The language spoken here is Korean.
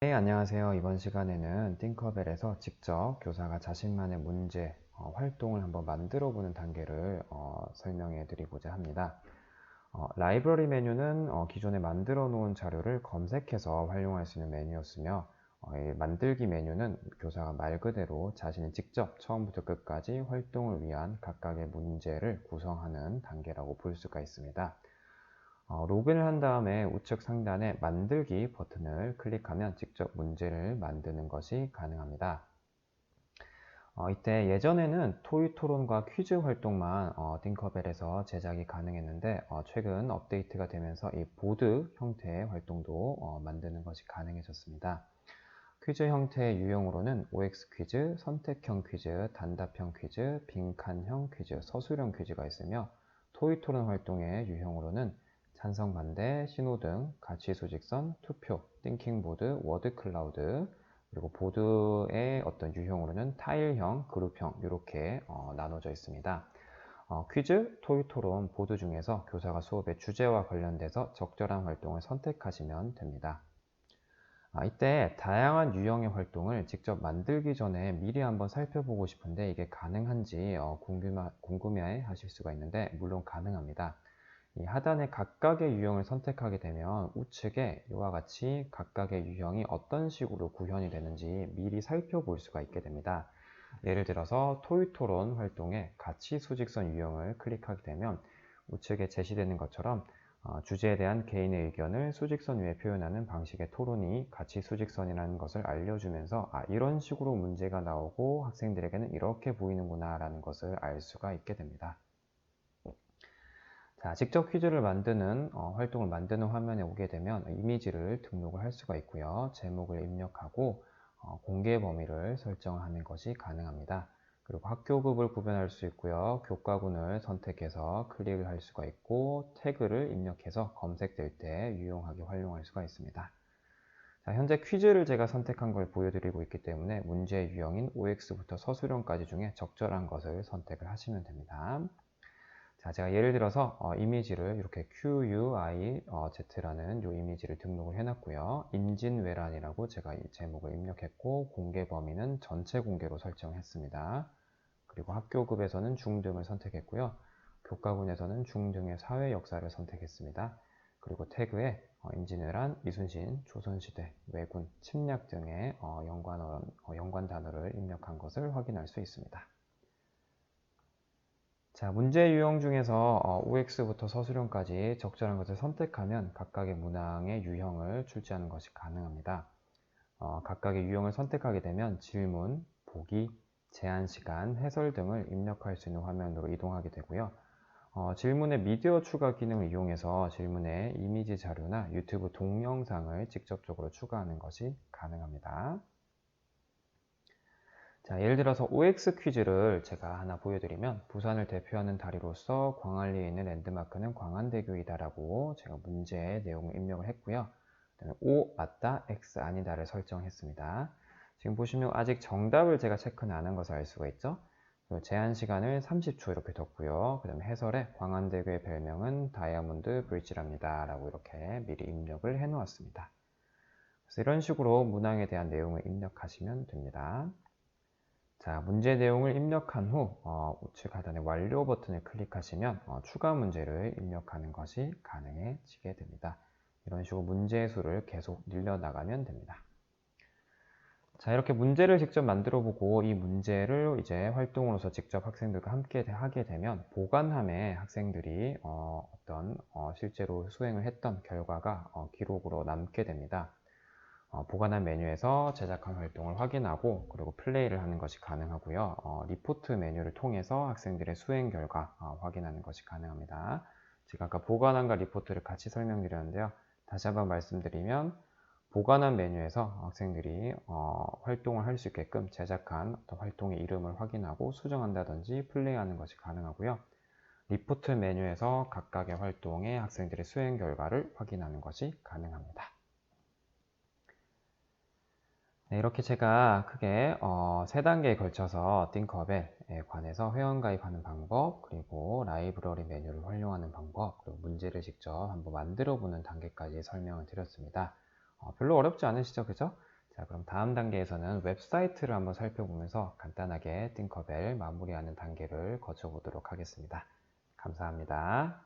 네, 안녕하세요. 이번 시간에는 띵커벨에서 직접 교사가 자신만의 문제, 활동을 한번 만들어 보는 단계를 설명해 드리고자 합니다. 라이브러리 메뉴는 기존에 만들어 놓은 자료를 검색해서 활용할 수 있는 메뉴였으며, 이 만들기 메뉴는 교사가 말 그대로 자신이 직접 처음부터 끝까지 활동을 위한 각각의 문제를 구성하는 단계라고 볼 수가 있습니다. 로그인을 한 다음에 우측 상단에 만들기 버튼을 클릭하면 직접 문제를 만드는 것이 가능합니다. 이때 예전에는 토의 토론과 퀴즈 활동만 띵커벨에서 제작이 가능했는데 최근 업데이트가 되면서 이 보드 형태의 활동도 만드는 것이 가능해졌습니다. 퀴즈 형태의 유형으로는 OX 퀴즈, 선택형 퀴즈, 단답형 퀴즈, 빈칸형 퀴즈, 서술형 퀴즈가 있으며 토의 토론 활동의 유형으로는 찬성, 반대, 신호등, 가치 수직선, 투표, 띵킹보드, 워드 클라우드, 그리고 보드의 어떤 유형으로는 타일형, 그룹형 이렇게 나눠져 있습니다. 퀴즈, 토의 토론, 보드 중에서 교사가 수업의 주제와 관련돼서 적절한 활동을 선택하시면 됩니다. 이때 다양한 유형의 활동을 직접 만들기 전에 미리 한번 살펴보고 싶은데 이게 가능한지 궁금해 하실 수가 있는데 물론 가능합니다. 이 하단의 각각의 유형을 선택하게 되면 우측에 이와 같이 각각의 유형이 어떤 식으로 구현이 되는지 미리 살펴볼 수가 있게 됩니다. 예를 들어서 토의 토론 활동의 가치 수직선 유형을 클릭하게 되면 우측에 제시되는 것처럼 주제에 대한 개인의 의견을 수직선 위에 표현하는 방식의 토론이 가치 수직선이라는 것을 알려주면서 이런 식으로 문제가 나오고 학생들에게는 이렇게 보이는구나 라는 것을 알 수가 있게 됩니다. 자, 직접 퀴즈를 만드는 활동을 만드는 화면에 오게 되면 이미지를 등록을 할 수가 있고요. 제목을 입력하고 공개 범위를 설정하는 것이 가능합니다. 그리고 학교급을 구별할 수 있고요. 교과군을 선택해서 클릭을 할 수가 있고 태그를 입력해서 검색될 때 유용하게 활용할 수가 있습니다. 자, 현재 퀴즈를 제가 선택한 걸 보여드리고 있기 때문에 문제 유형인 OX부터 서술형까지 중에 적절한 것을 선택을 하시면 됩니다. 자, 제가 예를 들어서 이미지를 이렇게 QUIZ라는 이 이미지를 등록을 해놨고요. 임진왜란이라고 제가 이 제목을 입력했고 공개 범위는 전체 공개로 설정했습니다. 그리고 학교급에서는 중등을 선택했고요. 교과군에서는 중등의 사회 역사를 선택했습니다. 그리고 태그에 임진왜란, 이순신, 조선시대, 왜군, 침략 등의 연관 단어를 입력한 것을 확인할 수 있습니다. 자, 문제 유형 중에서 OX부터 서술형까지 적절한 것을 선택하면 각각의 문항의 유형을 출제하는 것이 가능합니다. 각각의 유형을 선택하게 되면 질문, 보기, 제한 시간, 해설 등을 입력할 수 있는 화면으로 이동하게 되고요. 질문의 미디어 추가 기능을 이용해서 질문에 이미지 자료나 유튜브 동영상을 직접적으로 추가하는 것이 가능합니다. 자, 예를 들어서 OX 퀴즈를 제가 하나 보여드리면 부산을 대표하는 다리로서 광안리에 있는 랜드마크는 광안대교이다라고 제가 문제의 내용을 입력을 했고요. 그다음에 O 맞다, X 아니다를 설정했습니다. 지금 보시면 아직 정답을 제가 체크는 안 한 것을 알 수가 있죠. 제한 시간을 30초 이렇게 뒀고요. 그 다음에 해설에 광안대교의 별명은 다이아몬드 브릿지랍니다 라고 이렇게 미리 입력을 해 놓았습니다. 그래서 이런 식으로 문항에 대한 내용을 입력하시면 됩니다. 자, 문제 내용을 입력한 후 우측 하단에 완료 버튼을 클릭하시면 추가 문제를 입력하는 것이 가능해지게 됩니다. 이런 식으로 문제 수를 계속 늘려나가면 됩니다. 자, 이렇게 문제를 직접 만들어 보고 이 문제를 이제 활동으로서 직접 학생들과 함께 하게 되면 보관함에 학생들이 실제로 수행을 했던 결과가 기록으로 남게 됩니다. 보관한 메뉴에서 제작한 활동을 확인하고 그리고 플레이를 하는 것이 가능하고요. 리포트 메뉴를 통해서 학생들의 수행 결과 확인하는 것이 가능합니다. 제가 아까 보관함과 리포트를 같이 설명드렸는데요. 다시 한번 말씀드리면 보관한 메뉴에서 학생들이 활동을 할 수 있게끔 제작한 어떤 활동의 이름을 확인하고 수정한다든지 플레이하는 것이 가능하고요. 리포트 메뉴에서 각각의 활동의 학생들의 수행 결과를 확인하는 것이 가능합니다. 네, 이렇게 제가 크게 3단계에 걸쳐서 띵커벨에 관해서 회원가입하는 방법, 그리고 라이브러리 메뉴를 활용하는 방법, 그리고 문제를 직접 한번 만들어 보는 단계까지 설명을 드렸습니다. 별로 어렵지 않으시죠? 그죠? 자, 그럼 다음 단계에서는 웹사이트를 한번 살펴보면서 간단하게 띵커벨 마무리하는 단계를 거쳐보도록 하겠습니다. 감사합니다.